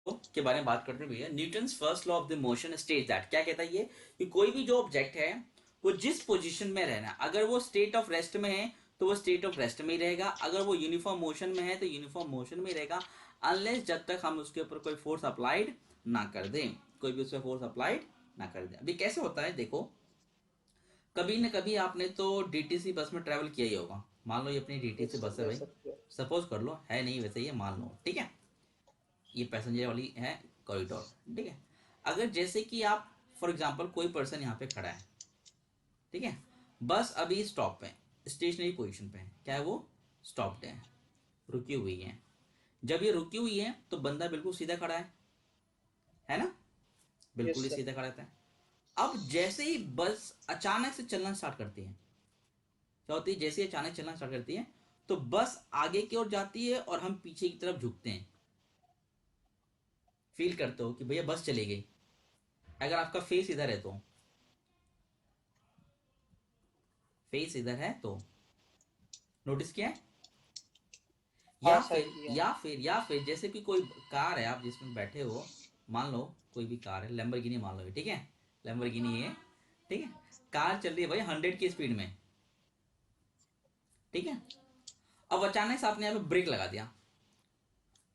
के बारे में बात करते हुए Newton's first law of the motion state that, क्या कहता है ये कि कोई भी जो ऑब्जेक्ट है वो जिस पोजीशन में रहना, अगर वो स्टेट ऑफ रेस्ट में है तो वो स्टेट ऑफ रेस्ट में ही रहेगा, अगर वो यूनिफॉर्म मोशन में है तो यूनिफॉर्म मोशन में ही रहेगा, अनलेस जब तक हम उसके ऊपर कोई फोर्स अप्लाइड ना कर दें, कोई भी उसमें फोर्स अप्लाइड ना कर दें। अभी कैसे होता है देखो, कभी न कभी आपने तो डीटीसी बस में ट्रेवल किया ही होगा। मान लो ये अपनी डीटीसी यस बस है यस भाई, सत्य। सपोज कर लो, है नहीं वैसे, ये मान लो, ठीक है, ये पैसेंजर वाली है कॉरिडोर, ठीक है। अगर जैसे कि आप फॉर एग्जांपल कोई पर्सन यहाँ पे खड़ा है, ठीक है, बस अभी स्टॉप पे है, स्टेशनरी पोजीशन पे है, क्या है वो, स्टॉप्ड है, रुकी हुई है। जब ये रुकी हुई है तो बंदा बिल्कुल सीधा खड़ा है ना, बिल्कुल यस ही सर। सीधा खड़ा रहता है। अब जैसे ही बस अचानक से चलना स्टार्ट करती है, क्या होती है, जैसे ही अचानक चलना स्टार्ट करती है तो बस आगे की ओर जाती है और हम पीछे की तरफ झुकते हैं। फील करते हो कि भैया बस चली गई, अगर आपका फेस इधर है तो, फेस इधर है तो नोटिस किया है। हाँ या सर फिर किया। या फिर जैसे कि कोई कार है आप जिसमें बैठे हो, मान लो कोई भी कार है, लैम्बोर्गिनी मान लो, ठीक है, लैम्बोर्गिनी है, ठीक है, कार चल रही है भाई 100 की स्पीड में, ठीक है। अब अचानक से आपने यहाँ पे ब्रेक लगा दिया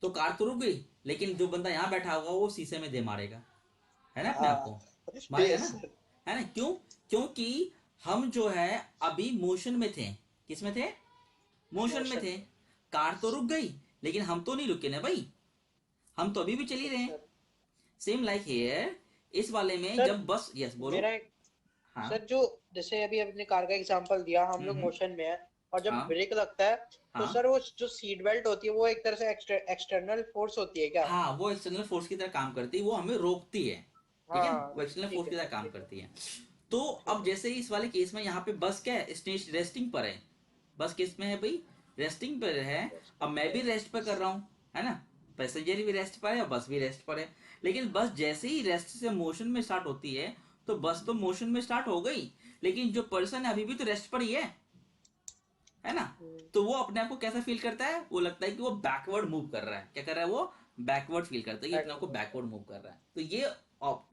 तो कार तो रुक गई, लेकिन जो बंदा यहाँ बैठा होगा वो शीशे में दे मारेगा, है ना, अपने आप हाँ को मारेगा ना, यस सर। है ना, क्यों, क्योंकि हम जो है अभी मोशन में थे, किस में थे, मोशन में मोशन थे। में। कार तो रुक गई लेकिन हम तो नहीं रुके ना भाई, हम तो अभी भी चल ही रहे हैं। सर। सेम लाइक हेयर, इस वाले में सर जब बस, यस बोलो। मेरा एक हाँ। सर जो जैसे अभी आपने कार का एग्जांपल दिया, हम लोग हम्म। मोशन में है और जब हाँ ब्रेक लगता है तो हाँ सर वो जो सीट बेल्ट होती है वो एक तरह से एक्सटर्नल फोर्स होती है क्या? हाँ, वो एक्सटर्नल फोर्स की तरह काम करती है, वो हमें रोकती है, ठीक है, हाँ वो एक्सटर्नल ठीक फोर्स है की तरह सर काम ठीक है। करती है। तो ठीक अब है। जैसे इस वाले केस में यहाँ पे बस क्या है, स्टेज रेस्टिंग पर है, बस किस में है भाई, रेस्टिंग पर है। अब रेस्टिंग मैं पे। भी रेस्ट पर कर रहा हूँ, है ना, पैसेंजर भी रेस्ट पर है और बस भी रेस्ट पर है, लेकिन बस जैसे ही रेस्ट से मोशन में स्टार्ट होती है तो बस तो मोशन में स्टार्ट हो गई, लेकिन जो पर्सन है अभी भी तो रेस्ट पर ही है ना। हम्म, तो वो अपने आप को कैसा फील करता है, वो लगता है कि वो बैकवर्ड मूव कर रहा है, क्या कर रहा है वो, बैकवर्ड फील करता है कि अपने आप को बैकवर्ड मूव। बैकवर्ड मूव कर रहा है। तो ये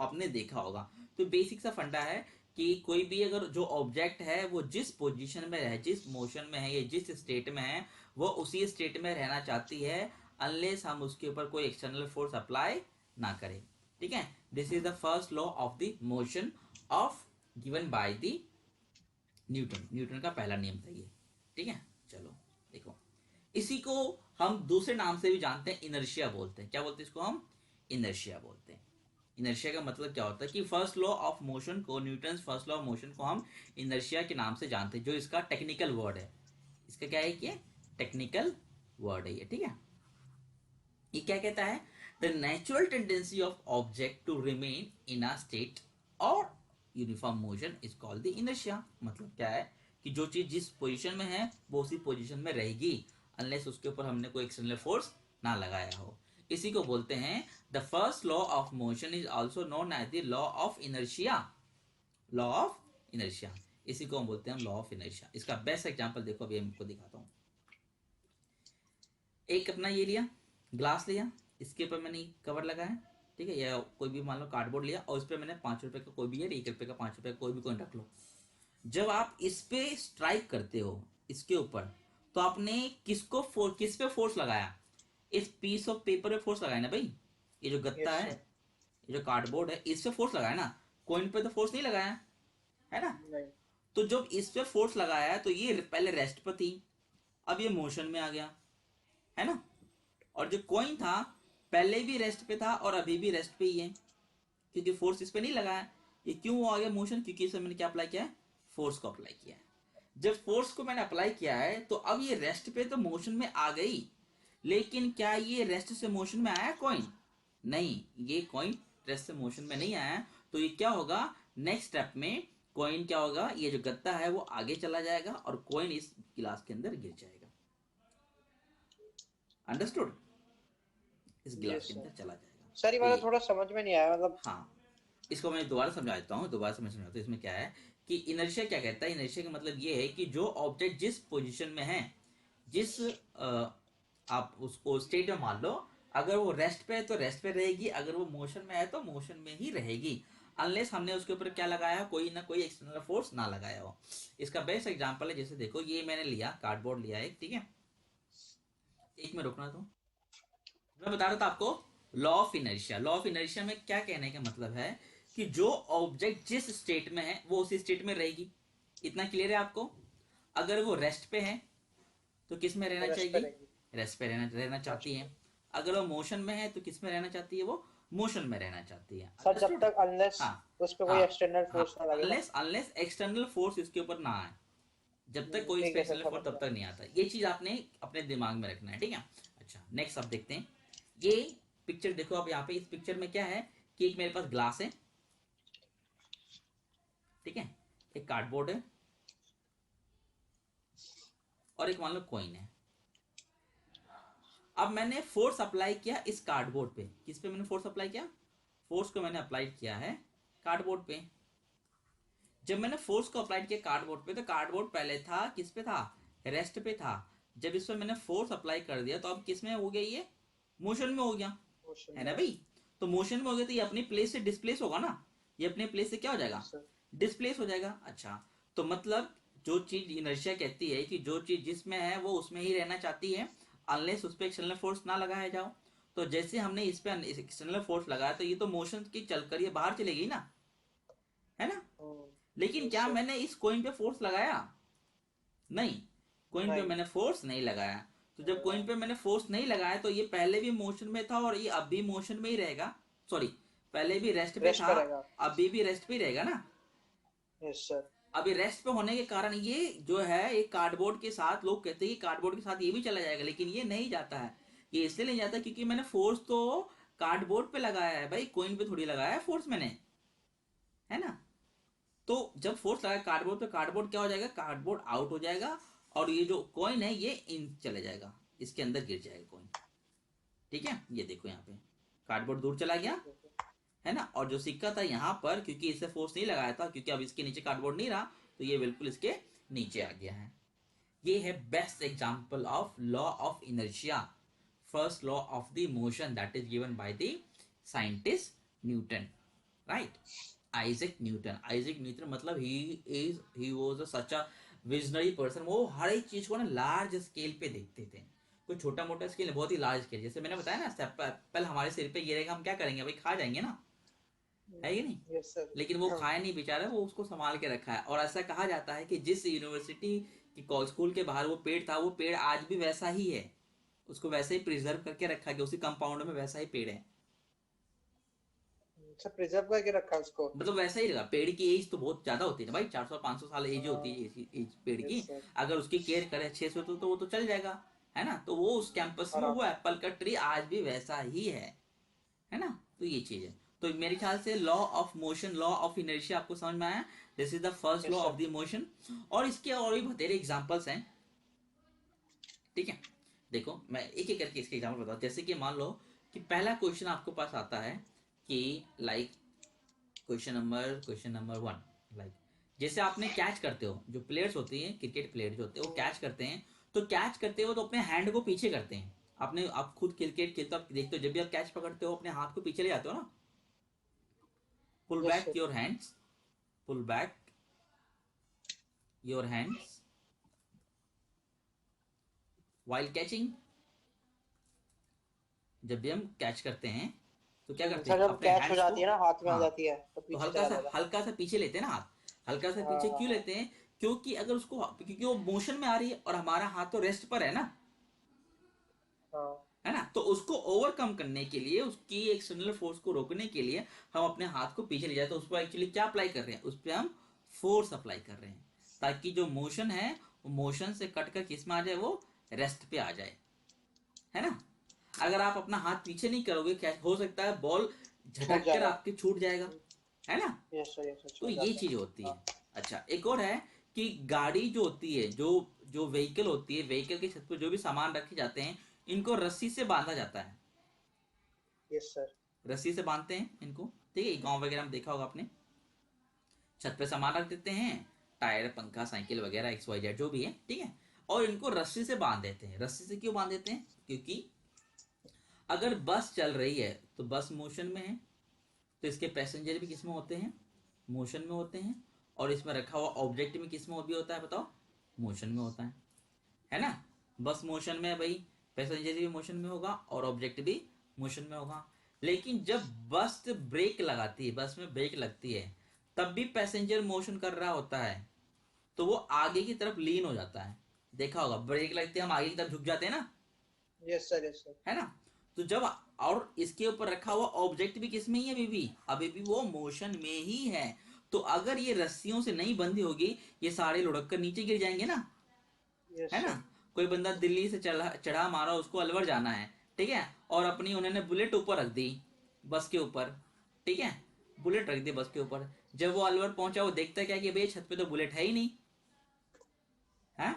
आपने देखा होगा। तो बेसिक सा फंडा है कि कोई भी अगर जो ऑब्जेक्ट है वो जिस पोजीशन में है, जिस मोशन में है या जिस स्टेट में है, वो उसी स्टेट में रहना चाहती है, अनलेस हम उसके ऊपर कोई एक्सटर्नल फोर्स अप्लाई ना करें, ठीक है। This is the first law of the motion of given by the Newton, Newton का पहला नियम था ये, ठीक है। चलो देखो, इसी को हम दूसरे नाम से भी जानते हैं, इनर्शिया बोलते हैं, क्या बोलते हैं इसको हम, इनर्शिया बोलते हैं। इनर्शिया का मतलब क्या होता है कि फर्स्ट लॉ ऑफ मोशन को, Newton first law of motion को हम इनर्शिया के नाम से जानते हैं, जो इसका टेक्निकल वर्ड है, इसका क्या है कि टेक्निकल वर्ड है ये, ठीक है। ये क्या कहता है, the natural tendency of object to remain in a state और uniform motion is called the inertia. मतलब क्या है कि जो चीज जिस पोजीशन में है वो उसी पोजीशन में रहेगी, अनलेस उसके ऊपर हमने कोई एक्सटर्नल फोर्स ना लगाया हो। इसी को बोलते हैं the first law of motion is also known as the law of inertia, law of inertia, इसी को हम बोलते हैं लॉ ऑफ इनर्शिया। इसका बेस्ट एग्जांपल देखो, अभी हमको दिखाता हूँ। एक अपना ये लिया, ग्लास लिया, इसके ऊपर मैंने कवर लगाया, ठीक है, या कोई भी मान लो कार्डबोर्ड लिया और उस पर मैंने 5 रुपए का कोई भी या 1 रुपए का, 5 रुपए का कोई भी कोइन रख लो। जब आप इस पे स्ट्राइक करते हो, इसके ऊपर, तो आपने किस पे फोर्स लगाया, इस पीस ऑफ पेपर पे फोर्स लगाया ना भाई, ये जो गत्ता यस है, सर। ये जो कार्डबोर्ड है, इस पे फोर्स लगाया ना, कॉइन पे तो फोर्स नहीं लगाया, है ना। नहीं। तो जब इस पे फोर्स लगाया तो ये पहले रेस्ट पर थी, अब ये मोशन में आ गया, है ना। और जो कॉइन था पहले भी रेस्ट पे था और अभी भी रेस्ट पे ही है, क्योंकि फोर्स इस पे नहीं लगाया। ये क्यों आ गया मोशन, क्योंकि इसमें मैंने क्या अप्लाई किया है, फोर्स को अप्लाई किया है। जब फोर्स को मैंने अप्लाई किया है तो अब ये रेस्ट पे तो मोशन में आ गई, लेकिन क्या ये रेस्ट से मोशन में आया कॉइन, नहीं, ये कॉइन रेस्ट से मोशन में नहीं आया। तो ये क्या होगा, नेक्स्ट स्टेप में कॉइन क्या होगा, ये जो गत्ता है वो आगे चला जाएगा और कॉइन इस गिलास के अंदर गिर जाएगा। अंडरस्टूड, इस गिलास यस के सर। अंदर चला जाएगा। सर ये तो वाला ये, थोड़ा समझ में नहीं आया मतलब। हाँ, इसको मैं दोबारा समझा देता हूँ, दोबारा समझाता हूँ। इसमें क्या है कि इनर्शिया क्या कहता है, इनर्शिया का मतलब ये है कि जो ऑब्जेक्ट जिस पोजीशन में है, जिस आप उसको स्टेट में मान लो, अगर वो रेस्ट पे है तो रेस्ट पे रहेगी, अगर वो मोशन में है तो मोशन में ही रहेगी, अनलेस हमने उसके ऊपर क्या लगाया, कोई ना कोई एक्सटर्नल फोर्स ना लगाया हो। इसका बेस्ट एग्जांपल है, जैसे देखो ये मैंने लिया कार्डबोर्ड लिया है, ठीक है, एक में रुकना तो मैं बता रहा था आपको law of inertia. Law of inertia में क्या कहने का मतलब है कि जो ऑब्जेक्ट जिस स्टेट में है वो उसी स्टेट में रहेगी। इतना क्लियर है आपको? अगर वो रेस्ट पे है तो किस में रहना रेस्ट पे चाहिए? रहेगी। रेस्ट पे रहना चाहती अच्छा है। अगर वो मोशन में है तो किस में रहना चाहती है? वो मोशन में रहना चाहती है। सर, जब अंडरस्टूड? तक अनलेस हाँ उस पे कोई हाँ एक्सटर्नल हाँ, फोर्स ना लगे ना। अनलेस अनलेस एक्सटर्नल फोर्स इसके ऊपर ना आए, जब तक कोई ठीक है सर, स्पेशल फोर्स समझ तब गया। तक नहीं आता। ये चीज आपने अपने दिमाग में रखना है, ठीक है। अच्छा नेक्स्ट आप देखते हैं, ये पिक्चर देखो आप यहाँ पे, इस पिक्चर में क्या है कि एक मेरे पास ग्लास है, ठीक है, एक कार्डबोर्ड है, और एक मान लो कॉइन है। अब मैंने फोर्स अप्लाई किया इस कार्डबोर्ड पे, किस पे मैंने फोर्स अप्लाई किया? फोर्स को मैंने अप्लाई किया है कार्डबोर्ड पे। जब मैंने फोर्स को अप्लाई किया कार्डबोर्ड पे, तो कार्डबोर्ड पहले था किस पे था? रेस्ट पे था। जब इस पे मैंने फोर्स अप्लाई कर दिया तो अब किस में हो गया? ये मोशन में हो गया, मोशन है में ना आ भाई? तो मोशन में हो गया तो ये अपनी प्लेस से डिस्प्लेस होगा ना, ये अपने प्लेस से क्या हो गया जाएगा? सर। डिस्प्लेस हो जाएगा। अच्छा, तो मतलब जो चीज इनर्शिया कहती है कि जो चीज जिसमें है वो उसमें ही रहना चाहती है, अनलेस उस पर एक्सटर्नल फोर्स ना लगाया जाओ। तो जैसे हमने इस पे एक्सटर्नल फोर्स लगाया तो ये तो मोशन की चलकर ये बाहर चलेगी ना, है ना? लेकिन यस क्या सर। मैंने इस कोइन पे फोर्स लगाया? नहीं, कोइन पे नहीं मैंने फोर्स नहीं लगाया। तो जब कोइन लगाया। पे मैंने फोर्स नहीं लगाया तो ये पहले भी मोशन में था और ये अब भी मोशन में ही रहेगा। सॉरी, पहले भी रेस्ट पे रेस्ट था, पे रहेगा। अभी भी रेस्ट पे ही रहेगा ना। Yes sir. अभी रेस्ट पे होने के कारण ये जो है एक कार्डबोर्ड के साथ, लोग कहते हैं कि कार्डबोर्ड के साथ ये भी चला जाएगा, लेकिन ये नहीं जाता है। ये इसलिए नहीं जाता क्योंकि मैंने फोर्स तो कार्डबोर्ड पे लगाया है भाई, कोइन पे थोड़ी लगाया है फोर्स मैंने, है ना? तो जब फोर्स लगा कार्डबोर्ड पे, कार्डबोर्ड क्या हो जाएगा? कार्डबोर्ड आउट हो जाएगा, और ये जो कॉइन है ये इन चले जाएगा, इसके अंदर गिर जाएगा कॉइन, ठीक है। ये देखो यहाँ पे कार्डबोर्ड दूर चला गया, ठीक है सर। है ना, और जो सिक्का था यहाँ पर, क्योंकि इसे फोर्स नहीं लगाया था, क्योंकि अब इसके नीचे कार्डबोर्ड नहीं रहा, तो ये बिल्कुल इसके नीचे आ गया है। ये है best example of law of inertia, first law of the motion that is given by the scientist Newton, right? Isaac Newton. Isaac Newton मतलब he was such a visionary person. वो हर एक चीज को ना लार्ज स्केल पे देखते थे, कोई छोटा मोटा स्केल, बहुत ही लार्ज स्केल। जैसे मैंने बताया ना, एप्पल हमारे सिर पे गिरेगा, हम क्या करेंगे भाई? खा जाएंगे ना, है कि नहीं? Yes sir. लेकिन वो खाया नहीं बेचारा, वो उसको संभाल के रखा है। और ऐसा कहा जाता है कि जिस यूनिवर्सिटी की स्कूल के बाहर वो पेड़ था, वो पेड़ आज भी वैसा ही है, उसको वैसे ही प्रिजर्व करके रखा गया, उसी कंपाउंड में वैसा ही पेड़ है। सर, प्रिजर्व करके रखा उसको। मतलब वैसा ही लगा। पेड़ की एज तो बहुत ज्यादा होती है ना भाई, 400-500 साल एज होती हाँ। है एज पेड़ यस की। सर। अगर उसकी केयर करे अच्छे से तो वो तो चल जाएगा, है ना? तो वो उस कैंपस में आराम वो से। एप्पल का ट्री आज भी वैसा ही है ना? तो ये चीज है। तो मेरे ख्याल से law of motion, law of inertia आपको समझ में आया। This is the first law yes of sir. The motion. और इसके और भी बतेरे एग्जांपल्स हैं, ठीक है। देखो मैं एक एक करके इसके एग्जांपल बताऊं। जैसे कि मान लो कि पहला क्वेश्चन आपको पास आता है कि लाइक क्वेश्चन नंबर 1, लाइक जैसे आपने कैच करते हो, जो प्लेयर्स होती हैं, क्रिकेट प्लेयर जो होते हैं वो कैच करते हैं, तो कैच करते हो तो अपने हैंड को पीछे करते हैं। आपने आप खुद क्रिकेट खेलते हो, आप देखते हो जब भी आप कैच पकड़ते हो अपने हाथ को पीछे ले जाते हो ना, pull yes back sir. Your hands, pull back your hands while catching. जब भी हम कैच करते हैं तो क्या करते सर, हैं? जब अपने कैच हो हैंड्स को, जाती है ना, हाथ में आ हाँ, जाती है तो तो पीछे चला जाता है। हल्का सा पीछे लेते हैं ना हाथ। हल्का सा हाँ पीछे हाँ क्यों हाँ। लेते हैं? क्योंकि अगर उसको, क्योंकि वो मोशन में आ रही है और हमारा हाथ तो रेस्ट पर है ना, हाँ। है ना? तो उसको ओवरकम करने के लिए, उसकी एक्सटर्नल फोर्स को रोकने के लिए हम अपने हाथ को पीछे ले जाते हैं। उस पर एक्चुअली क्या अप्लाई कर रहे हैं? उस पर हम फोर्स अप्लाई कर रहे हैं, ताकि जो मोशन है वो मोशन से कट कर किस में आ जाए? वो रेस्ट पे आ जाए, है ना? अगर आप अपना हाथ पीछे नहीं करोगे, क्या हो सकता है? बॉल छूट झटक कर जाएगा। आपके छूट जाएगा, है ना? यस सर, यस सर, तो छूट ये जाता है। चीज होती हाँ। है। अच्छा एक और है कि गाड़ी जो होती है, जो जो व्हीकल होती है, व्हीकल के छत पर जो भी सामान रखे जाते हैं, इनको रस्सी से बांधा जाता है। Yes sir. रस्सी से बांधते हैं इनको, ठीक है। गांव वगैरह में देखा होगा आपने, छत पे सामान रख देते हैं, टायर, पंखा, साइकिल वगैरह XYZ जो भी है, ठीक है, और इनको रस्सी से बांध देते हैं। रस्सी से क्यों बांध देते हैं? क्योंकि अगर बस चल रही है तो बस मोशन में है, तो इसके पैसेंजर भी किस में होते हैं, मोशन में होते हैं। और इसमें रखा हुआ ऑब्जेक्ट भी किस में भी होता है बताओ, मोशन में होता है ना। बस मोशन में है भाई, पैसेंजर भी मोशन में होगा और ऑब्जेक्ट भी मोशन में होगा। लेकिन जब बस ब्रेक लगाती है, बस में ब्रेक लगती है, तब भी पैसेंजर मोशन कर रहा होता है, तो वो आगे की तरफ लीन हो जाता है। देखा होगा ब्रेक लगते हम आगे की तरफ झुक जाते हैं ना, यस सर, यस सर। है ना। तो जब, और इसके ऊपर रखा हुआ ऑब्जेक्ट भी किस में ही है अभी भी वो मोशन में ही है। तो अगर ये रस्सियों से नहीं बंधी होगी, ये सारे लुढ़क कर नीचे गिर जाएंगे ना, यस है ना। सर। कोई बंदा दिल्ली से चढ़ा चढ़ा मारा, उसको अलवर जाना है, ठीक है, और अपनी उन्होंने बुलेट ऊपर रख दी बस के ऊपर, ठीक है, बुलेट रख दी बस के ऊपर। जब वो अलवर पहुंचा, वो देखता क्या कि भाई छत पे तो बुलेट है ही नहीं, है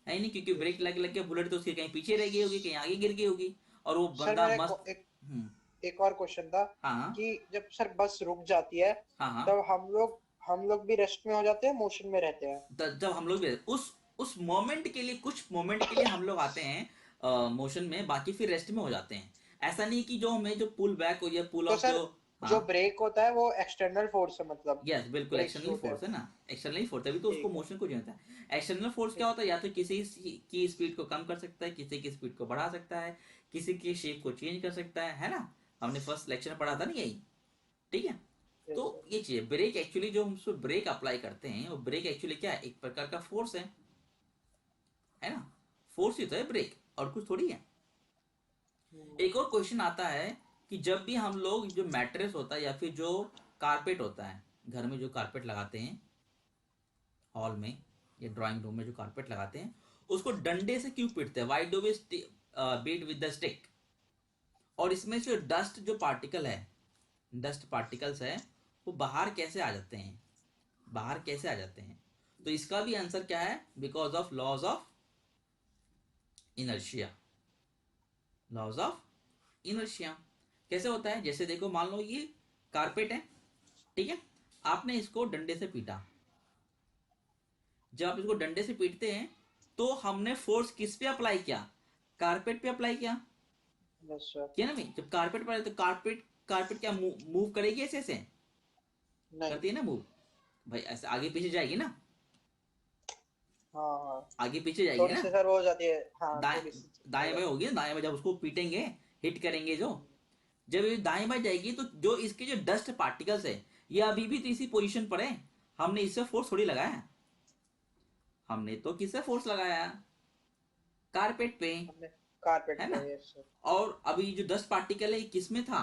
है ही नहीं, क्योंकि ब्रेक लग लग के बुलेट तो उसके कहीं पीछे रह गई होगी, कहीं आगे गिर गई होगी, और वो सर बंदा मेरा मस्त। एक हम्म। एक और क्वेश्चन था हाँ कि जब सर बस रुक जाती है हाँ हाँ। तब हम लोग भी रेस्ट में हो जाते हैं, मोशन में रहते हैं? जब हम लोग भी उस मोमेंट के लिए, कुछ मोमेंट के लिए हम लोग आते हैं मोशन में, बाकी फिर रेस्ट में हो जाते हैं। ऐसा नहीं कि जो हमें जो पुल बैक हो या पुल तो ऑफ सर जो। हाँ। जो ब्रेक होता है वो एक्सटर्नल फोर्स है, मतलब यस बिल्कुल, ब्रेक्स जो एक्सटर्नल होते हैं? फोर्स है ना, एक्सटर्नल फोर्स है, अभी तो उसको ठीक है। मोशन को जो होता है एक्सटर्नल फोर्स क्या ठीक। होता है, या तो किसी की स्पीड को कम कर सकता है, किसी की स्पीड को बढ़ा सकता है, किसी की शेप को चेंज कर सकता है ना। हमने फर्स्ट लेक्चर में पढ़ा था ना यही, ठीक है। तो यस सर। ये चीज ब्रेक एक्चुअली, जो हम उस पर ब्रेक अप्लाई करते हैं, वो ब्रेक एक्चुअली क्या है, एक प्रकार का फोर्स है ना। फोर्स ही तो है ब्रेक, और कुछ थोड़ी है। एक और क्वेश्चन आता है कि जब भी हम लोग जो मैट्रेस होता है या फिर जो कारपेट होता है, घर में जो कारपेट लगाते हैं, हॉल में या ड्राइंग रूम में जो कारपेट लगाते हैं, उसको डंडे से क्यों पीटते हैं, why do we beat with the stick. और इसमें से डस्ट जो पार्टिकल है, डस्ट पार्टिकल्स है, वो बाहर कैसे आ जाते हैं, बाहर कैसे आ जाते हैं। तो इसका भी आंसर क्या है, because of laws of inertia, laws of inertia. कैसे होता है, जैसे देखो मान लो ये कारपेट है, ठीक है, आपने इसको डंडे से पीटा। जब आप इसको डंडे से पीटते हैं, तो हमने फोर्स किस पे अप्लाई किया, कारपेट पे अप्लाई किया, यस सर। किया ना भाई। जब कारपेट पर तो कारपेट कारपेट क्या मूव करेगी ऐसे नहीं। करती है ना मूव, भाई ऐसे आगे पीछे जाएगी ना, हाँ हाँ। आगे पीछे जाएगी थोड़ी ना। सी सर वो हो जाती है, हाँ दाएं थोड़ी सी हो दाएं बाएं जाती होगी ना, दाएं बाएं जब उसको पीटेंगे, हिट करेंगे जो, है। जब ये दाएं बाएं जाएगी, तो जो इसके जो डस्ट पार्टिकल्स है, ये अभी भी तो इसी पोजीशन पर है। हमने इससे फोर्स थोड़ी लगाया, हमने तो किससे फोर्स लगाया, कारपेट पे, हमने कारपेट है पे, ना। Yes sir. और अभी जो डस्ट पार्टिकल है, ये किस में था,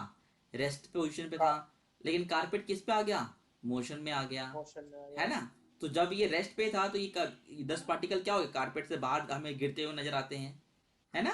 रेस्ट पोजीशन पे का था। लेकिन कारपेट किस पे आ गया, मोशन में आ गया, मोशन में आ है गया। ना। तो जब ये रेस्ट पे था, तो ये डस्ट पार्टिकल क्या हो गए, कारपेट से बाहर हमें गिरते हुए नजर आते हैं, है ना।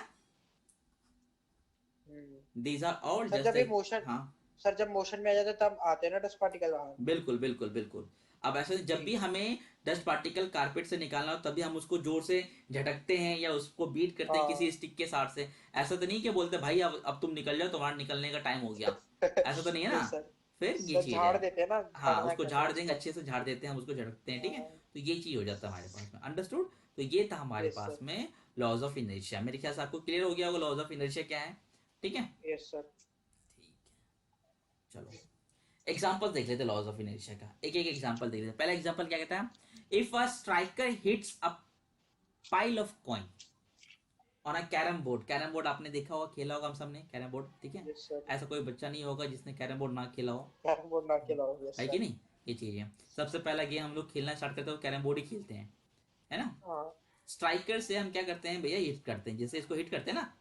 Hmm. These are all sir just जब ये लाइक। मोशन हाँ सर जब मोशन में आ जाते हैं तब आते हैं ना डस्ट पार्टिकल बाहर? बिल्कुल बिल्कुल बिल्कुल। अब ऐसे जब भी ठीक है। हमें डस्ट पार्टिकल कारपेट से निकालना हो, तभी हम उसको जोर से झटकते हैं या उसको बीट करते हैं किसी हाँ। स्टिक के साथ से। ऐसा तो नहीं कि बोलते भाई अब तुम निकल जाओ, तुम्हारा निकलने का टाइम हो गया, ऐसा तो नहीं है ना। Yes sir. फिर ये सर चीज है। झाड़ देते हैं ना, हाँ, झाड़ना उसको कहते हैं झाड़ देंगे, उसको। अच्छे से झाड़ देते हैं हम, उसको झटकते हैं, ठीक है। हाँ। तो ये चीज हो जाता है हमारे पास में, अंडरस्टूड। तो ये था हमारे यस पास सर। में लॉज ऑफ इनर्शिया। मेरे ख्याल से आपको क्लियर हो गया होगा लॉज ऑफ इनर्शिया क्या है, ठीक है। Yes sir. ठीक है, चलो एग्जांपल देख लेते लॉज ऑफ इनर्शिया का, एक एक एग्जांपल देख लेते। पहला एग्जांपल क्या कहता है, if a striker hits a pile of coin on a carrom board. Carrom board आपने देखा होगा, खेला होगा हम सबने कैरम बोर्ड, ठीक है। Yes sir. ऐसा कोई बच्चा नहीं होगा जिसने कैरम बोर्ड ना खेला हो, कैरम बोर्ड ना खिलाओ, यस है कि सर। नहीं। ये चीज है, सबसे पहला गेम हम लोग खेलना स्टार्ट करते हैं तो कैरम बोर्ड ही खेलते हैं, है ना। हाँ। स्ट्राइकर से हम क्या करते हैं भैया, हिट करते हैं, जैसे इसको हिट करते हैं ना,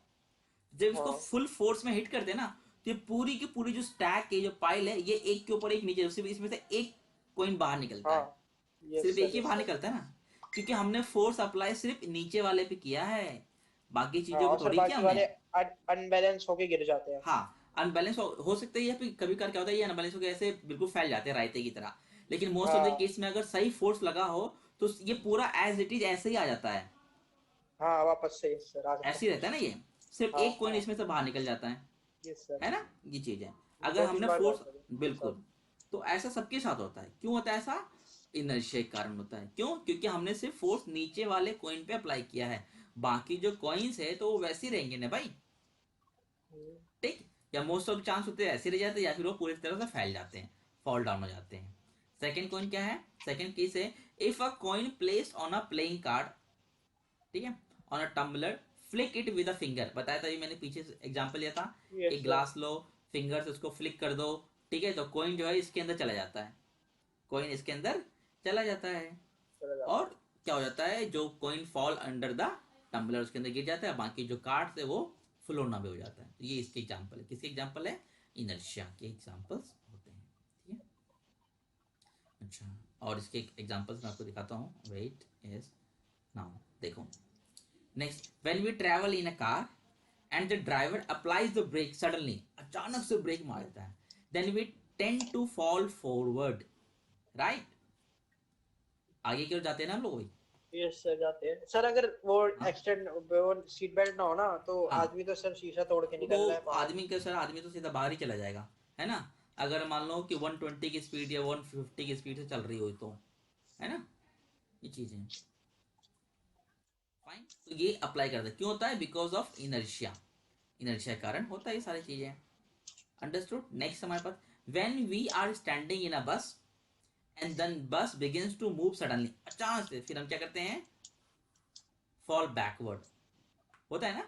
जब इसको हाँ। फुल फोर्स में हिट करते हैं ना, तो ये पूरी की पूरी जो स्टैक है, जो पाइल है, ये एक के ऊपर एक नीचे, सिर्फ इसमें से एक कोइन बाहर निकलता हाँ। है, यस सिर्फ एक सर, ही यस बाहर सर। निकलता है ना, क्योंकि हमने फोर्स अप्लाई सिर्फ नीचे वाले पे किया है, बाकी हाँ, चीजों और पे सर थोड़ी किया बाकी हमने। वाले अनबैलेंस होके गिर जाते हैं। हाँ, अनबैलेंस हो सकता है, या फिर कभी कभार क्या होता है, ये अनबैलेंस होकर ऐसे बिल्कुल फैल जाते हैं रायते की तरह। लेकिन मोस्ट ऑफ द हाँ। केस में अगर सही फोर्स लगा हो, तो ये पूरा एज इट इज ऐसे ही आ जाता है, हाँ वापस से, यस सर, आ जाता ऐसे ही रहता है ना ये, सिर्फ है। हाँ एक कॉइन हाँ। इसमें से बाहर निकल जाता यस सर। है ना। ये चीज है, अगर दो तीन हमने बार फोर्स, बात करें मेरे साथ। बिल्कुल। तो ऐसा सबके साथ होता है, क्यों होता है ऐसा, इनर्शिया के कारण होता है। क्यों, क्योंकि हमने सिर्फ फोर्स नीचे वाले कॉइन पे अप्लाई किया है, बाकी जो कॉइन्स है तो वो वैसे ही रहेंगे ना भाई, ठीक, या मोस्ट ऑफ चांस होते हैं ऐसे रह जाते हैं, या फिर वो पूरी तरह से फैल जाते हैं, फॉल डाउन हो जाते हैं। सेकंड कॉइन क्या है, सेकंड केस है, if a coin placed on a playing card, ठीक है, on a tumbler, flick it with a finger, बताया था ये मैंने पीछे एग्जांपल लिया था। यस एक सर। ग्लास लो, फिंगर से उसको फ्लिक कर दो, ठीक है, तो कॉइन जो है इसके अंदर चला जाता है, कॉइन इसके अंदर चला जाता है। चला जाता और क्या हो जाता है, जो coin fall under the tumbler उसके अंदर गिर जाता है, बाकी जो कार्ड्स है वो फ्लोना भी हो जाता है। तो ये इसके एग्जांपल है, किसके एग्जांपल है, इनर्शिया के एग्जांपल्स होते हैं, ठीक है। अच्छा, और इसके एग्जांपल्स मैं आपको दिखाता हूँ, वेट इज नाउ, देखो, next, when we travel in a car and the driver applies the brake suddenly, अचानक से ब्रेक मार देता है, then we tend to fall forward, right, आगे क्यों जाते हैं ना हम लोग भाई। है। यस सर, जाते हैं सर। अगर वो हाँ एक्सटेंड वो सीट बेल्ट ना हो ना, तो हाँ, आदमी तो सर शीशा तोड़ के तो निकल रहा है बाहर। आदमी के सर, आदमी तो सीधा बाहर ही चला जाएगा, है ना, अगर मान लो कि 120 की स्पीड या 150 की स्पीड से चल रही हो तो, है ना, ये चीजें, फाइन। तो ये अप्लाई करते हैं, क्यों होता है, बिकॉज ऑफ इनर्शिया, इनर्शिया के कारण होता है ये सारी चीजें, अंडरस्टूड। नेक्स्ट हमारे पास, when we are standing in a bus and then bus begins to move suddenly, अचानक से फिर हम क्या करते हैं, फॉल बैकवर्ड, होता है ना,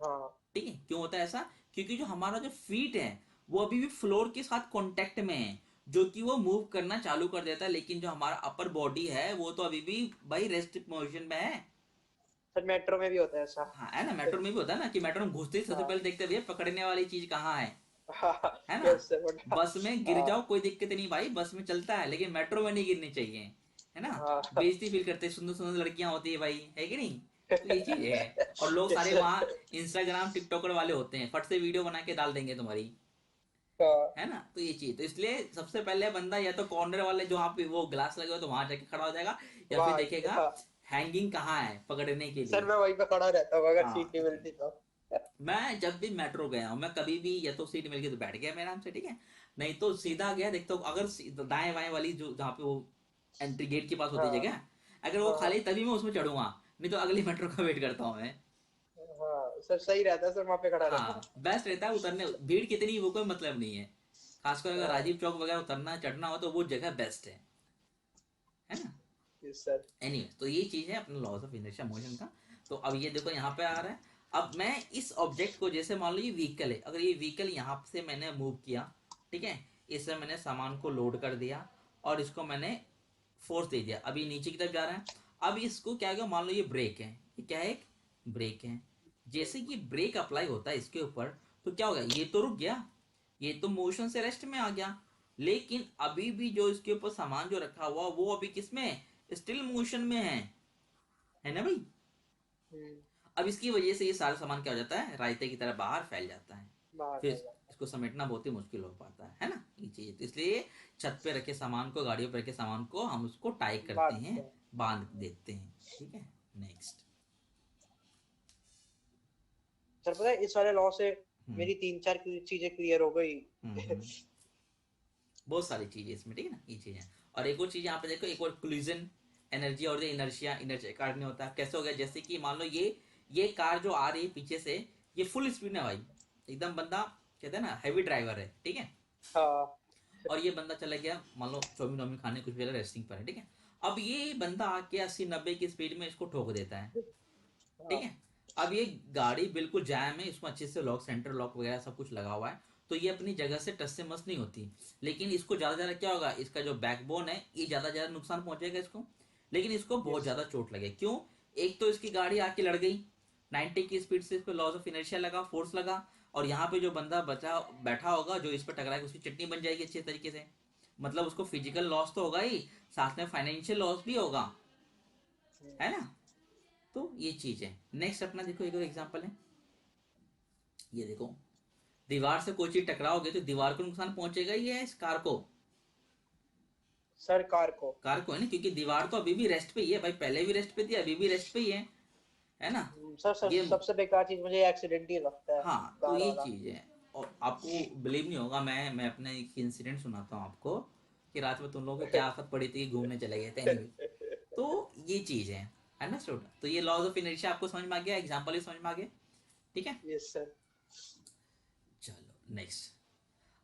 हाँ ठीक है, क्यों होता है ऐसा, क्योंकि जो हमारा जो फीट है वो अभी भी फ्लोर के साथ कांटेक्ट में है, जो कि वो मूव करना चालू कर देता है, लेकिन जो हमारा अपर बॉडी है वो तो अभी भी भाई रेस्ट पोजिशन में है। सर, मेट्रो में भी होता है ऐसा। हाँ, है ना, मेट्रो में भी होता है ना, कि मेट्रो में घुसते ही सबसे हाँ पहले देखते हैं भैया पकड़ने वाली चीज कहाँ हाँ। है ना। यस सर, बट बस में गिर हाँ जाओ कोई दिक्कत नहीं भाई, बस में चलता है, लेकिन मेट्रो में नहीं गिरनी चाहिए, है ना, हाँ। बेइज्जती फील करते हैं, सुंदर सुंदर लड़कियां होती है भाई, है कि नहीं। तो ये चीज है, और लोग यस सारे सर। वहां इंस्टाग्राम टिकटॉकर वाले होते हैं, फट से वीडियो बना के डाल देंगे तुम्हारी, हाँ है ना। तो ये चीज, तो इसलिए सबसे पहले बंदा या तो कॉर्नर वाले जो वहाँ पे वो ग्लास लगे हो तो वहां जाके खड़ा हो जाएगा, या फिर वहाँ, देखेगा हाँ हैंगिंग कहाँ है पकड़ने के सर, लिए। मैं वहीं पे खड़ा रहता हूँ अगर हाँ, सीट नहीं मिलती तो। मैं जब भी मेट्रो गया हूँ, मैं कभी भी या तो सीट मिल गई तो बैठ गया मैं आराम से, ठीक है, नहीं तो सीधा गया, देखता हूँ अगर दाएं बाएं वाली जो जहाँ पे वो एंट्री गेट के पास होती है हाँ जगह, अगर वो हाँ खाली तभी मैं उसमें चढ़ूंगा, नहीं तो अगली मेट्रो का वेट करता हूँ मैं। हाँ सर, सही रहता है सर, वहाँ पे खड़ा रहना। हाँ, बेस्ट रहता है उतरने, भीड़ कितनी वो कोई मतलब नहीं है, खासकर अगर हाँ। राजीव चौक वगैरह उतरना चढ़ना हो तो वो जगह बेस्ट है ना। Yes sir. एनीवे, तो ये चीज है अपना लॉज ऑफ इनर्शिया मोशन का। तो अब ये देखो यहाँ पे आ रहा है, अब मैं इस ऑब्जेक्ट को, जैसे मान लो ये व्हीकल है, अगर ये व्हीकल यहाँ से मैंने मूव किया, ठीक है, इससे मैंने सामान को लोड कर दिया और इसको मैंने फोर्स दे दिया, अभी नीचे की तरफ जा रहा है। अब इसको क्या होगा, मान लो ये ब्रेक है, ये क्या है, एक ब्रेक है, जैसे कि ब्रेक अप्लाई होता है इसके ऊपर, तो क्या होगा, ये तो रुक गया, ये तो मोशन से रेस्ट में आ गया, लेकिन अभी भी जो इसके ऊपर सामान जो रखा हुआ वो अभी किस में है, स्टिल मोशन में है ना भाई। हम्म। अब इसकी वजह से ये सारा सामान क्या हो जाता है, रायते की तरह बाहर फैल जाता है, बाहर फिर आ जाता इसको समेटना बहुत ही मुश्किल हो पाता है ना, ये चीज, तो इसलिए छत पे रखे सामान को, गाड़ियों पे रखे सामान को हम उसको टाई है। करते बात हैं, है। बांध देते हैं, ठीक है। नेक्स्ट। सर, पता है इस वाले लॉ से हम्म मेरी तीन चार चीजें क्लियर हो गई। हम्म, बहुत सारी चीजें इसमें, ठीक है ना, ये चीजें। और एक और चीज यहाँ पे देखो, एक और कोलिजन एनर्जी और इनर्शिया, इनर्शिया कार में होता है, कैसे हो गया, जैसे कि मान लो ये कार जो आ रही है पीछे से, ये फुल स्पीड में भाई, एकदम बंदा कहते हैं ना हैवी ड्राइवर है, ठीक है, हाँ और ये बंदा चला गया मान लो चौमिन वोमिन खाने कुछ भी रेस्टिंग पर है, ठीक है, अब ये बंदा आके 80-90 की स्पीड में इसको ठोक देता है, ठीक हाँ। है। अब ये गाड़ी बिल्कुल जैम है, इसमें अच्छे से लॉक, सेंटर लॉक वगैरह सब कुछ लगा हुआ है, तो ये अपनी जगह से टस से मस नहीं होती, लेकिन इसको ज्यादा ज्यादा क्या होगा, इसका जो बैकबोन है ये ज्यादा ज्यादा नुकसान पहुंचेगा इसको, लेकिन इसको बहुत यस ज्यादा चोट लगे, क्यों, एक तो इसकी गाड़ी आके लड़ गई 90 की स्पीड से, इस पर लॉस ऑफ इनर्शिया लगा, फोर्स लगा, और यहाँ पे जो बंदा बचा बैठा होगा जो इस पर टकराएगा उसकी चटनी बन जाएगी अच्छे तरीके से, मतलब उसको फिजिकल लॉस तो होगा ही, साथ में फाइनेंशियल लॉस भी होगा, है ना। तो ये चीज है। नेक्स्ट अपना देखो, एक और एग्जांपल है, ये देखो, दीवार से कोई चीज टकराओगे तो दीवार को नुकसान पहुंचेगा ही है, इस कार को, सर, कार को। कार को है ना, क्योंकि दीवार तो अभी भी रेस्ट पे ही है भाई, पहले भी रेस्ट पे थी, अभी भी रेस्ट पे ही है ना। सर, ये, सबसे बेकार चीज मुझे एक्सीडेंट ही लगता है, हाँ, तो कार ये वाला। चीज है। और आपको बिलीव नहीं होगा, मैं अपने एक इंसिडेंट सुनाता हूँ आपको, कि रात में तुम लोगों को क्या आफत पड़ी थी कि घूमने चले गए थे, एनीवे, तो ये चीज है ना स्टूडेंट, तो ये लॉज ऑफ इनर्शिया आपको समझ में आ गया, एग्जांपल ही समझ में आ गया, ठीक है। Yes sir. नेक्स्ट,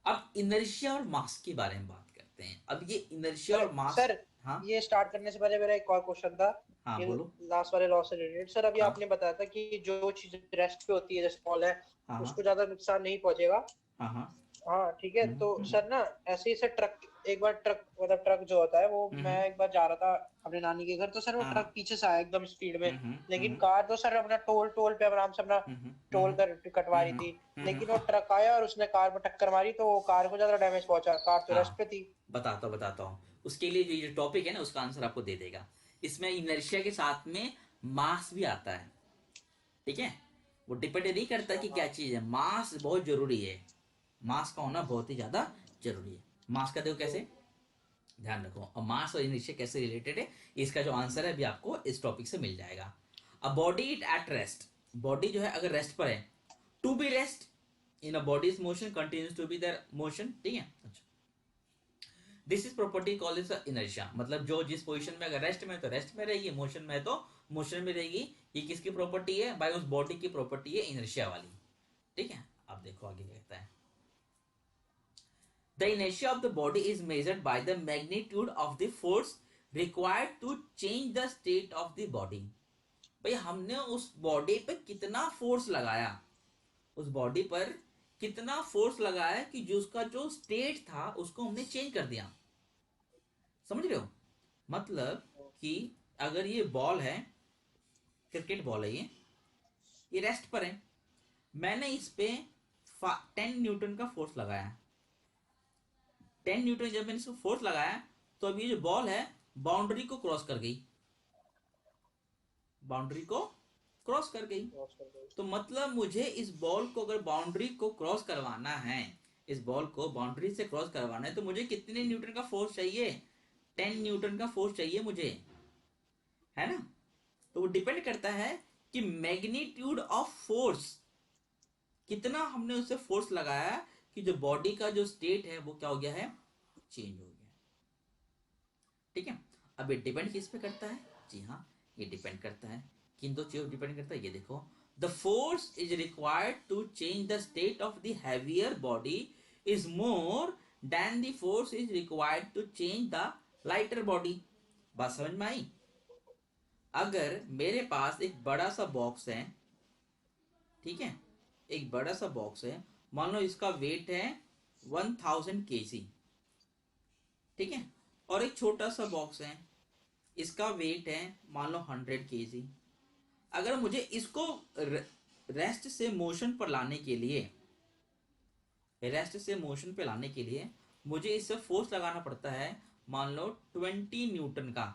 अब इनर्शिया और मास के बारे में बात करते हैं। अब ये इनर्शिया सर और मास। सर हाँ ये स्टार्ट करने से पहले मेरा एक और क्वेश्चन था, हाँ ये बोलो। लास्ट वाले लॉ से रिलेटेड। सर अभी हाँ आपने बताया था कि जो चीज रेस्ट पे होती है जैसे बॉल है, हाँ हाँ उसको ज्यादा नुकसान नहीं पहुंचेगा। हाँ हाँ। हाँ ठीक है, तो हम्म। सर ना ऐसे ही सर ट्रक, एक बार ट्रक मतलब ट्रक जो होता है वो, मैं हम्म। एक बार जा रहा था अपने नानी के घर, तो सर वो हाँ। ट्रक पीछे से आया एकदम स्पीड में। लेकिन हम्म। कार तो सर अपना टोल टोल पे आराम से अपना टोल हम्म। कर कटवा रही थी। लेकिन वो ट्रक आया और उसने कार पर टक्कर मारी, तो वो कार को ज्यादा डैमेज पहुंचा, कार तो रेस्ट हाँ पे थी। बताता हूँ उसके लिए, जो ये टॉपिक है ना उसका आंसर आपको दे देगा। इसमें इनर्शिया के साथ में मास भी आता है, ठीक है। वो डिपेंड नहीं करता अच्छा कि क्या हाँ। चीज है, मास बहुत जरूरी है। मास का होना बहुत ही ज्यादा जरूरी है। मास का देखो तो कैसे, ध्यान रखो। और मास और इनर्शिया कैसे रिलेटेड है, इसका जो आंसर है अभी आपको इस टॉपिक से मिल जाएगा। A body it at rest, body जो है अगर रेस्ट पर है, to be rest in a body's motion continues to be their motion, ठीक है। अच्छा, this is property called is inertia, मतलब जो जिस पोजीशन में, अगर रेस्ट में है तो रेस्ट में रहेगी, मोशन में है तो मोशन में रहेगी। ये किसकी प्रॉपर्टी है भाई, उस बॉडी की प्रॉपर्टी है इनर्शिया वाली, ठीक है। अब देखो आगे क्या कहता है। The inertia of the body is measured by the magnitude of the force required to change the state of the body। भाई हमने उस बॉडी पे कितना फोर्स लगाया, उस बॉडी पर कितना फोर्स लगाया कि जो उसका जो स्टेट था उसको हमने चेंज कर दिया। समझ रहे हो, मतलब कि अगर ये बॉल है, क्रिकेट बॉल है ये रेस्ट पर है, मैंने इस पे 10 न्यूटन का फोर्स लगाया। 10 न्यूटन जब मैंने इसको फोर्स लगाया, तो अब ये जो बॉल है बाउंड्री को क्रॉस कर गई, बाउंड्री को क्रॉस कर गई। तो मतलब मुझे इस बॉल को अगर बाउंड्री को क्रॉस करवाना है, इस बॉल को बाउंड्री से क्रॉस करवाना है, तो मुझे कितने न्यूटन का फोर्स चाहिए, 10 न्यूटन का फोर्स चाहिए मुझे, है ना। तो वो डिपेंड करता है कि मैग्नीट्यूड ऑफ फोर्स, कितना हमने उससे फोर्स लगाया कि जो बॉडी का जो स्टेट है वो क्या हो गया है, चेंज हो गया, ठीक है। अब ये डिपेंड किस पे करता है, जी हाँ, ये डिपेंड करता है, किन दो चीजों डिपेंड करता है, ये देखो। The force is required to change the state of the heavier body is more than the force is required to change the lighter body. बात समझ में आई। अगर मेरे पास एक बड़ा सा बॉक्स है, ठीक है, एक बड़ा सा बॉक्स है, मान लो इसका वेट है 1000 kg, ठीक है, और एक छोटा सा बॉक्स है, इसका वेट है मान लो 100 kg। अगर मुझे इसको रेस्ट से मोशन पर लाने के लिए, रेस्ट से मोशन पे लाने के लिए मुझे इससे फोर्स लगाना पड़ता है मान लो 20 न्यूटन का।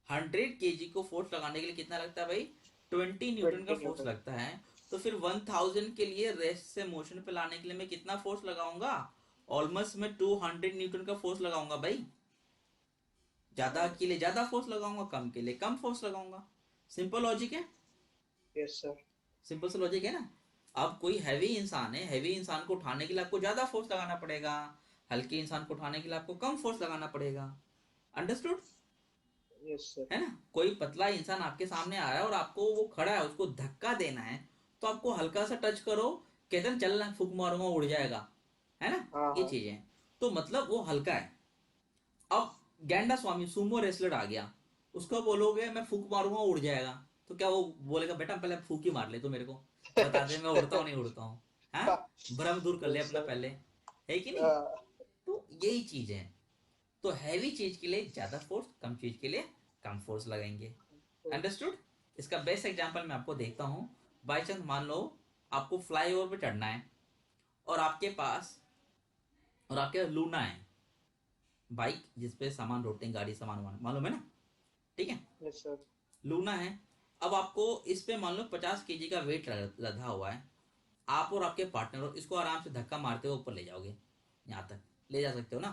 100 kg को फोर्स लगाने के लिए कितना लगता है भाई, 20 न्यूटन का 20 फोर्स न्यूटन। लगता है। तो फिर 1000 के लिए रेस्ट से मोशन पे लाने के लिए मैं कितना फोर्स लगाऊंगा, ऑलमोस्ट मैं 200 न्यूटन का फोर्स लगाऊंगा भाई। ज्यादा के लिए ज्यादा फोर्स लगाऊंगा, कम के लिए कम फोर्स लगाऊंगा। सिंपल लॉजिक है, यस सर। सिंपल सा लॉजिक है ना। अब कोई हैवी इंसान है, हैवी इंसान को उठाने के लिए आपको ज्यादा फोर्स लगाना पड़ेगा, हल्के इंसान को उठाने के लिए आपको कम फोर्स लगाना पड़ेगा। Understood, yes sir. है ना। कोई पतला इंसान आपके सामने आ रहा है और आपको वो खड़ा है, उसको धक्का देना है, तो आपको हल्का सा टच करो, कहते हैं चल फूक मारूंगा उड़ जाएगा, है ना। हाँ ये हाँ। चीज है, तो मतलब वो हल्का है। अब गैंडा स्वामी सुमो रेसलर आ गया, उसको बोलोगे मैं फूक मारूंगा उड़ जाएगा, तो क्या वो बोलेगा बेटा पहले फूक ही मार ले तो मेरे को बता दे मैं उड़ता हूँ नहीं उड़ता हूँ। हाँ, भ्रम दूर कर ले यस अपना सर। पहले, है कि नहीं। तो यही चीज है। तो हैवी चीज के लिए ज्यादा फोर्स, कम चीज के लिए कम फोर्स लगाएंगे। अंडरस्टूड। इसका बेस्ट एग्जांपल मैं आपको देता हूँ। बाई चांस मान लो आपको फ्लाईओवर पे चढ़ना है, और आपके पास, और आपके लूना है, बाइक जिसपे सामान ढोते हैं, गाड़ी सामान वामान मालूम है ना, ठीक है। Yes sir. लूना है, अब आपको इस पे मान लो 50 kg का वेट लदा हुआ है, आप और आपके पार्टनर हो, इसको आराम से धक्का मारते हुए ऊपर ले जाओगे, यहाँ तक ले जा सकते हो ना।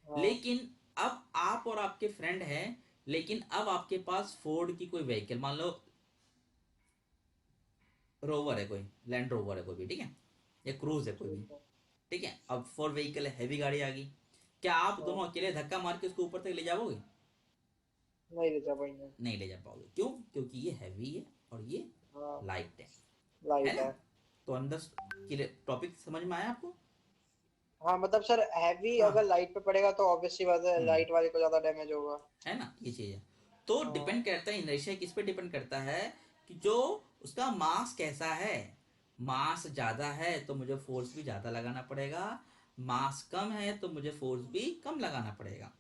हाँ। लेकिन अब आप और आपके फ्रेंड हैं, लेकिन अब आपके पास फोर्ड की कोई व्हीकल, मान लो रोवर है कोई, लैंड रोवर है कोई भी, ठीक है, या क्रूज है कोई भी, ठीक है। ठीक है। अब फोर व्हीकल है, हैवी गाड़ी आ गई, क्या आप हाँ। दोनों अकेले धक्का मार के उसको ऊपर तक ले जाओगे, नहीं ले जा पाएंगे। नहीं ले जा पाओगे। क्यों, क्योंकि ये हैवी है और ये हाँ। लाइट है। है लाइट ना? है। तो अंदर टॉपिक समझ में आया आपको? हाँ मतलब सर हैवी हाँ। अगर लाइट पे पड़ेगा तो ऑब्वियसली बात है हम्म। लाइट वाले को ज्यादा डैमेज होगा। है ना, ये चीज है। तो हाँ डिपेंड करता है इनर्शिया किस पे डिपेंड करता है, कि जो उसका मास कैसा है। मास ज्यादा है तो मुझे फोर्स भी ज्यादा लगाना पड़ेगा, मास कम है तो मुझे फोर्स भी कम लगाना पड़ेगा।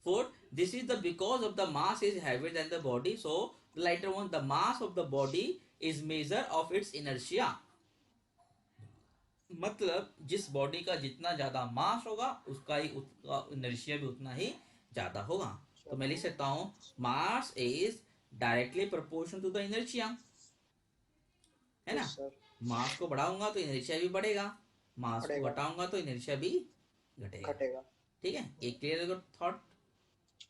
For this is the because of the mass is heavier than the body, so the lighter one, the mass of the body is measure of its inertia. मतलब जिस बॉडी का जितना ज्यादा मास होगा उसका ही उसका इनर्शिया भी उतना ही ज्यादा होगा। तो मैं लिख चलिए। सकता हूं mass is directly proportional to the inertia, है ना? Yes sir. मास को बढ़ाऊंगा तो इनर्शिया भी बढ़ेगा, मास को पड़ेगा। घटाऊंगा तो इनर्शिया भी घटेगा। घटेगा। ठीक है, एक क्लियर थॉट?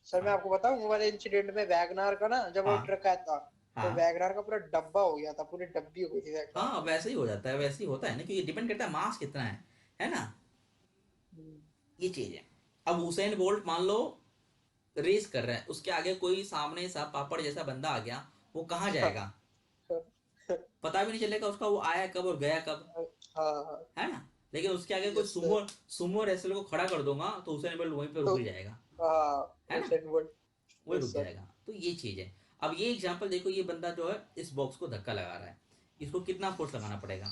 सर मैं हाँ आपको बताऊं वो वाले इंसिडेंट में वैगनार का ना जब वो हाँ ट्रक आया था तो हाँ वैगनार का पूरा डब्बा हो गया था पूरी डब्बी हो गई थी वैगनार हाँ, की। वैसे ही हो जाता है, वैसे ही होता है ना, क्योंकि डिपेंड करता है मास कितना है ना? हम्म। ये चीज है। अब हुसैन बोल्ट मान लो रेस कर रहा है, उसके आगे कोई सामने सा पापड़ जैसा बंदा आ गया, वो कहाँ जाएगा? पता भी नहीं चलेगा उसका, वो आया कब और गया कब, हाँ। है ना? लेकिन उसके आगे कोई yes sir. Sumo Sumo wrestler को खड़ा कर दूंगा तो हुसैन बोल्ट वहीं पे तो रुक जाएगा, हाँ है ना? Usain Bolt. वही रुक यस सर। जाएगा। तो ये चीज है। अब ये एग्जांपल देखो, ये बंदा जो है इस बॉक्स को धक्का लगा रहा है, इसको कितना फोर्स लगाना पड़ेगा?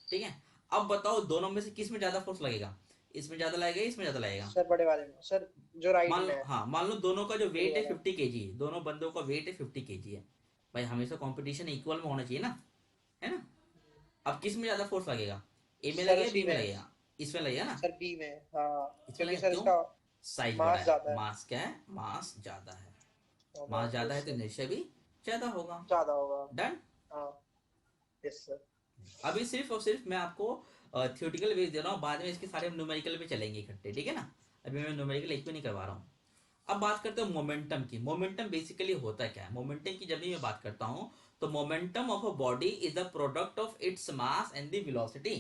ठीक है। अब बताओ दोनों में से किस में ज्यादा फोर्स लगेगा, इसमें ज्यादा लगेगा इसमें ज्यादा लगेगा? सर बड़े वाले में सर जो राइट मान में लो, है। हाँ मान लो दोनों का जो शुरू वेट है वाला। 50 kg, दोनों बंदों का वेट है 50 kg है। भाई हमेशा कंपटीशन इक्वल में होना चाहिए ना, है ना? अब किस में ज्यादा फोर्स लगेगा, ए में सर लगेगा उसी बी में में। लगेगा? इसमें लगेगा ना? सर बी में हाँ। इसमें क्योंकि लगेगा, सर क्यों? इसका साइज बड़ा मास है, ज्यादा है। मास क्या है, मास ज्यादा है। हाँ मास ज्यादा है यस तो सर। इनर्शिया भी ज्यादा होगा। ज्यादा होगा। डन। हाँ यस सर। अभी सिर्फ और सिर्फ मैं आपको थियोटिकल बेस दे रहा हूँ, बाद में इसके सारे न्यूमेरिकल पे चलेंगे इकट्ठे, ठीक है ना? अभी मैं न्यूमेरिकल एक भी नहीं करवा रहा हूँ। अब बात करते हैं मोमेंटम की। मोमेंटम बेसिकली होता क्या है? मोमेंटम की जब भी मैं बात करता हूँ तो momentum of a body is the product of its mass and the velocity.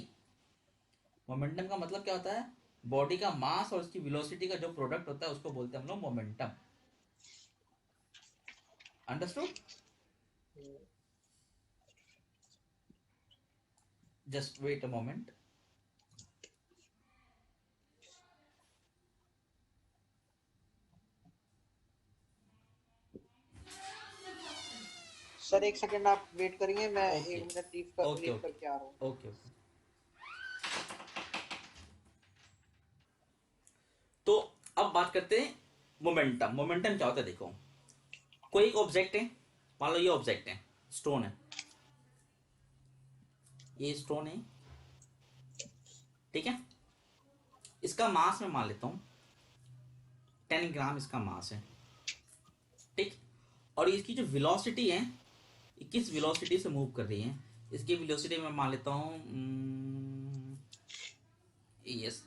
Momentum का मतलब क्या होता है? बॉडी का मास और उसकी वेलोसिटी का जो प्रोडक्ट होता है उसको बोलते हैं हम लोग momentum. Understood? Just wait a moment. Sir एक सेकंड आप वेट करिए मैं okay 1 minute okay leave okay करके आ रहा हूँ। Okay okay. तो अब बात करते हैं मोमेंटम। मोमेंटम क्या होता है? देखो, कोई एक ऑब्जेक्ट है, मान लो ये ऑब्जेक्ट है, स्टोन है, ये स्टोन है, ठीक है? इसका मास मैं मान लेता हूं 10 ग्राम इसका मास है, ठीक? और इसकी जो वेलोसिटी है, ये किस वेलोसिटी से मूव कर रही है, इसकी वेलोसिटी मैं मान लेता हूं यस।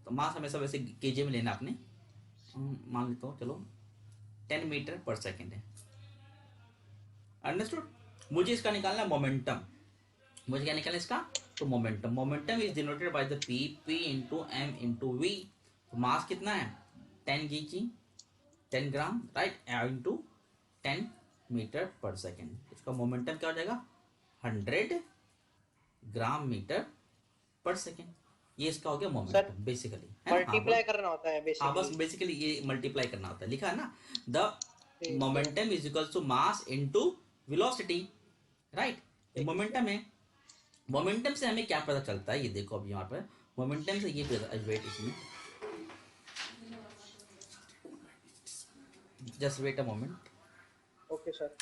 तो मास हमेशा वैसे केजे में लेना आपने। मान लेता हूँ चलो 10 मीटर पर सेकेंड है। अंडरस्टूड? मुझे इसका निकालना है मोमेंटम। मुझे क्या निकालना है इसका? तो momentum, momentum is denoted by the P, P into M into V. तो मास कितना है? 10 kg, 10 gram, right, into 10 metre पर सेकेंड। इसका मोमेंटम क्या हो जाएगा? 100 ग्राम मीटर पर सेकेंड। ये इसका हो गया सर मोमेंटम बेसिकली, है ना? हाँ बोलो। मल्टीप्लाई करना होता है हाँ बस बेसिकली। बेसिकली ये मल्टीप्लाई करना होता है, लिखा है ना? द ठीक है। Momentum is equal to mass into velocity, right? ये ठीक है। मोमेंटम है। मोमेंटम से हमें क्या पता चलता है, ये देखो अभी यहाँ पर मोमेंटम से ये पता, वेट इसमें, just wait a moment. Okay sir.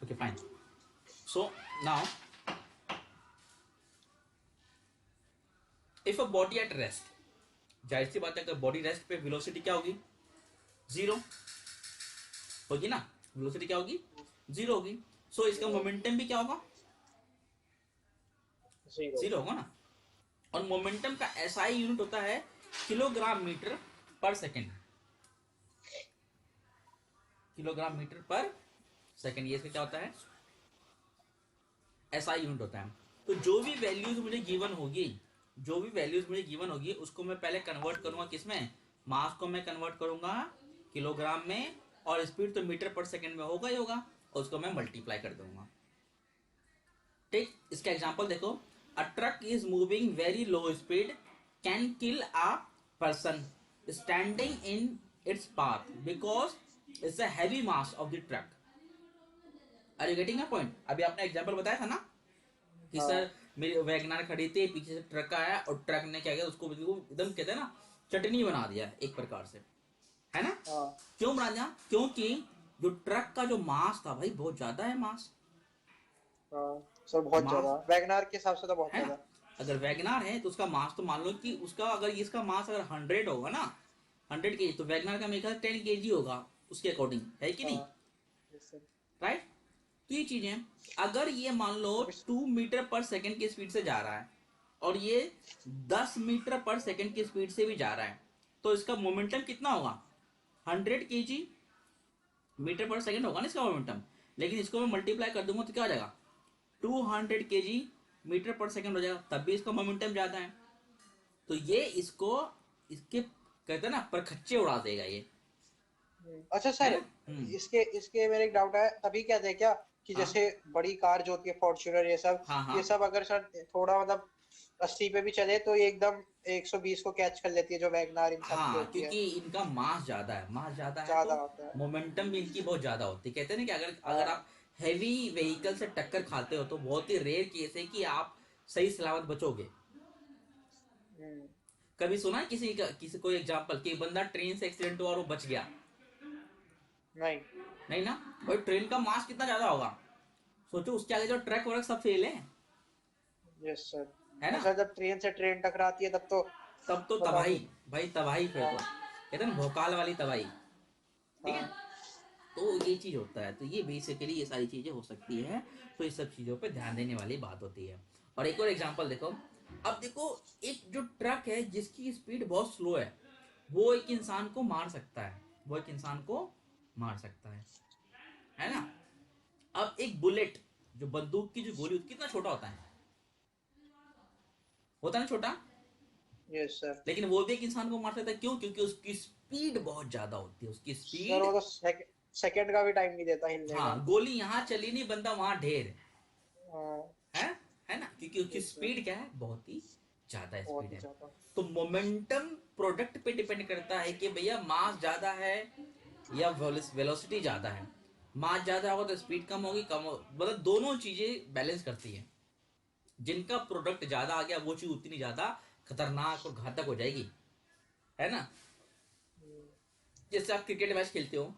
Okay fine. So now if a body at rest, जाहिर सी बात है अगर बॉडी रेस्ट पे वेलोसिटी क्या होगी? जीरो होगी ना? वेलोसिटी क्या होगी? जीरो होगी। सो इसका जीरो। मोमेंटम भी क्या होगा? जीरो। जीरो होगा ना? और मोमेंटम का एसआई यूनिट होता है किलोग्राम मीटर पर सेकेंड। किलोग्राम मीटर पर सेकेंड, ये इसका क्या होता है? एसआई यूनिट होता है। तो जो भी वैल्यूज मुझे गिवन होगी, जो भी वैल्यूज मुझे गिवन होगी उसको मैं पहले कन्वर्ट करूंगा किसमें, मास को मैं कन्वर्ट करूंगा किलोग्राम में, और स्पीड तो मीटर पर सेकंड में होगा ही होगा, और उसको मैं मल्टीप्लाई कर दूंगा। ठीक, इसका एग्जांपल देखो, a truck is moving very low speed can kill a person standing in its path because it's a heavy mass of the truck. Are you getting a point? अभी आपने एग्जांपल बताया था ना कि हाँ सर मेरी WagonR खड़ी थी, पीछे से ट्रक आया और ट्रक ने क्या किया, उसको बिल्कुल एकदम कहते हैं ना चटनी बना दिया एक प्रकार से, है ना। हाँ क्यों बना दिया? क्योंकि जो ट्रक का जो मास था भाई बहुत ज्यादा है, मास, हाँ सर, बहुत मास ज्यादा वैगनार के हिसाब से तो बहुत है ना। ज्यादा। अगर वैगनार है तो उसका मास तो मान लो कि उसका अगर इसका मास अगर 100 होगा ना, 100 केजी, तो वैगनार का मेरे ख्याल 10 केजी होगा उसके अकॉर्डिंग, है कि नहीं, हाँ यस सर। राइट। तो ये चीजें, अगर ये मान लो अभी 2 मीटर पर सेकंड की स्पीड से जा रहा है और ये 10 मीटर पर सेकंड की स्पीड से भी जा रहा है, तो इसका मोमेंटम कितना होगा? 100 केजी मीटर पर सेकंड होगा ना इसका मोमेंटम। लेकिन इसको मैं मल्टीप्लाई कर दूंगा तो क्या हो जाएगा, 200 केजी मीटर पर सेकंड हो जाएगा, तब भी इसका मोमेंटम ज्यादा है। तो ये इसको, इसके कहते हैं ना परखच्चे उड़ा देगा ये, अच्छा है सर, ना। इसके इसके मेरे एक डाउट है, तभी कहते हैं क्या कि हाँ जैसे बड़ी कार जो होती है फॉर्च्यूनर, हाँ हाँ ये सब अगर सर थोड़ा मतलब 80 पे भी चले तो ये एकदम 120 को कैच कर लेती है, जो वैगनार इन सब की हाँ, होती है क्योंकि इनका मास ज्यादा है, मास ज्यादा है ज्यादा तो होता है। मोमेंटम भी इनकी बहुत ज्यादा होती है। कहते हैं ना कि अगर अगर हाँ। आप हैवी व्हीकल से टक्कर खाते हो तो बहुत ही रेयर केस है कि आप सही सलामत बचोगे। हम्म, कभी सुना है किसी का, किसी कोई एग्जांपल कि बंदा ट्रेन से एक्सीडेंट हुआ और वो बच गया? नहीं। नहीं ना। भाई ट्रेन का मास कितना ज्यादा होगा, सोचो उसके आगे जो ट्रक वर्क सब फेल है यस सर। है ना। अच्छा, जब ट्रेन से ट्रेन टकराती है तब तो तब तो बता तबाही, दो। भाई तबाही, फिर तो हाँ कहते हैं ना भोकाल वाली तबाही। ठीक है, हाँ तो ये चीज होता है, तो ये बेसिकली ये सारी चीजें हो सकती है। तो इस सब चीजों पे ध्यान देने वाली बात होती है। और एक और एग्जांपल देखो, अब देखो, एक जो ट्रक है जिसकी स्पीड बहुत स्लो है, वो एक इंसान को मार सकता है, वो एक इंसान को मार सकता है ना। अब एक बुलेट, जो बंदूक की जो गोली होती है, कितना छोटा होता है ना छोटा, यस सर। लेकिन वो भी एक इंसान को मार सकता है। क्यों? क्योंकि उसकी स्पीड बहुत ज्यादा होती है, उसकी सर स्पीड। वो तो सेकंड का भी टाइम नहीं देता हिलने का। हाँ, गोली यहाँ चली नहीं, बंदा वहां ढेर, हाँ है है ना, क्योंकि उसकी यस सर, स्पीड क्या है, बहुत ही ज्यादा बहुत स्पीड ही है। ज्यादा। तो मोमेंटम प्रोडक्ट पे डिपेंड करता है कि भैया मास ज्यादा है या वेलोसिटी ज्यादा है। मास ज्यादा होगा तो स्पीड कम होगी, मतलब दोनों चीजें बैलेंस करती है। जिनका प्रोडक्ट ज्यादा आ गया वो चीज उतनी ज्यादा खतरनाक और घातक हो जाएगी, है ना। जैसे आप क्रिकेट मैच खेलते हो,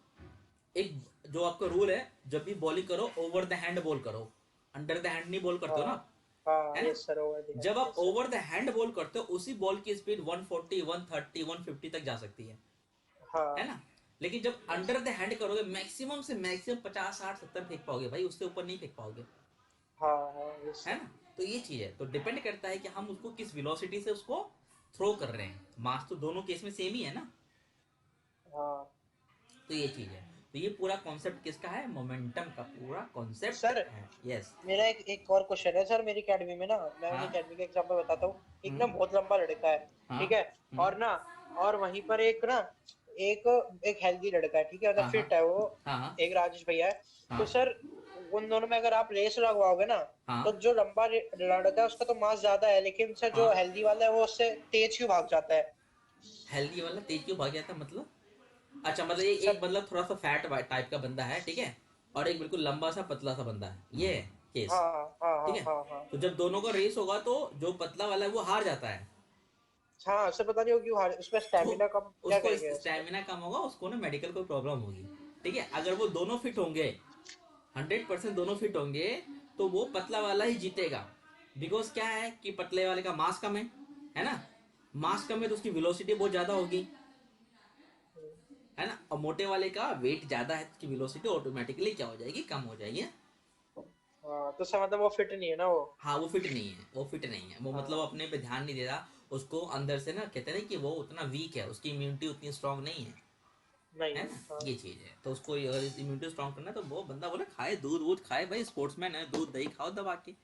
एक जो आपका रूल है, जब भी बॉलिंग करो ओवर द हैंड बॉल करो, अंडर द हैंड नहीं बॉल करते हो हाँ ना, हाँ है ना। यस सर, ओवर द जब हैंड, आप yes sir. Over the hand ball करते हो उसी बॉल की स्पीड 140 130 150 तक जा सकती है हाँ ना। लेकिन जब अंडर द हैंड करोगे मैक्सिमम से मैक्सिमम 50 60 70 फेंक पाओगे भाई, उससे ऊपर नहीं फेंक पाओगे, हाँ हाँ यस है सर। ना। तो ये चीज है, तो डिपेंड करता है कि हम उसको किस वेलोसिटी से उसको थ्रो कर रहे हैं। मास तो दोनों केस में सेम ही है ना। हाँ तो ये चीज है, तो ये पूरा कॉन्सेप्ट किसका है, मोमेंटम का पूरा कॉन्सेप्ट सर, है। यस। मेरा एक एक और क्वेश्चन है सर। मेरी अकेडमी में ना, मैं अपनी हाँ। अकेडमी का एग्जांपल बताता हूँ। एक ना हम्म। बहुत लंबा लड़का है, हाँ। ठीक है, हम्म। और ना, और वहीं पर एक ना, एक एक हेल्दी लड़का है, ठीक है, मतलब हाँ हाँ फिट है वो, हाँ हाँ एक राजेश भैया है। तो हाँ सर उन दोनों में अगर आप रेस लगवाओगे ना, तो हाँ जो लंबा लड़का है उसका तो मास ज्यादा है, लेकिन सर जो हाँ। हेल्दी वाला है वो उससे तेज क्यों भाग जाता है? हेल्दी वाला तेज क्यों भाग गया था मतलब? अच्छा, मतलब ये एक सर मतलब थोड़ा सा फैट टाइप का बंदा है, ठीक है, और एक बिल्कुल लंबा सा पतला सा बंदा है, ये है केस। हाँ हाँ ठीक हाँ है, हाँ हाँ तो जब दोनों का रेस होगा तो जो पतला वाला है वो हार जाता है। हाँ सर, पता नहीं वो क्यों उसमें तो स्टेमिना कम, क्या उसको करेंगे इसमें? स्टेमिना कम होगा, उसको ना मेडिकल कोई प्रॉब्लम होगी। ठीक है, अगर वो दोनों फिट होंगे, 100% दोनों फिट होंगे, तो वो पतला वाला ही जीतेगा। बिकॉज क्या है कि पतले वाले का मास कम है ना। मास कम है तो उसकी वेलोसिटी बहुत ज्यादा होगी, है ना। और मोटे वाले का वेट ज्यादा है तो उसकी वेलोसिटी ऑटोमेटिकली क्या हो जाएगी, कम हो जाएगी। हाँ तो सर मतलब वो फिट नहीं है ना वो। हाँ, वो फिट नहीं है, वो फिट नहीं है, वो मतलब हाँ अपने पे ध्यान नहीं दे रहा। उसको अंदर से ना कहते हैं ना कि वो उतना वीक है, उसकी इम्यूनिटी उतनी स्ट्रांग नहीं है, नहीं है है, ना, हाँ। ये चीज है। तो उसको अगर इम्यूनिटी स्ट्रॉन्ग करना है तो वो बंदा बोले खाए दूध वूध खाए, भाई स्पोर्ट्समैन है, दूध दही खाओ दबा के,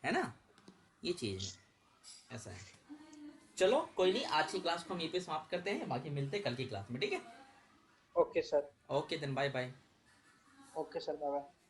है ना, ये चीज है, ऐसा है। चलो कोई नहीं, आज की क्लास को हम यहीं पे समाप्त करते हैं, बाकी मिलते हैं कल की क्लास में, ठीक है। Okay sir. Okay then, bye bye. Okay sir, bye bye.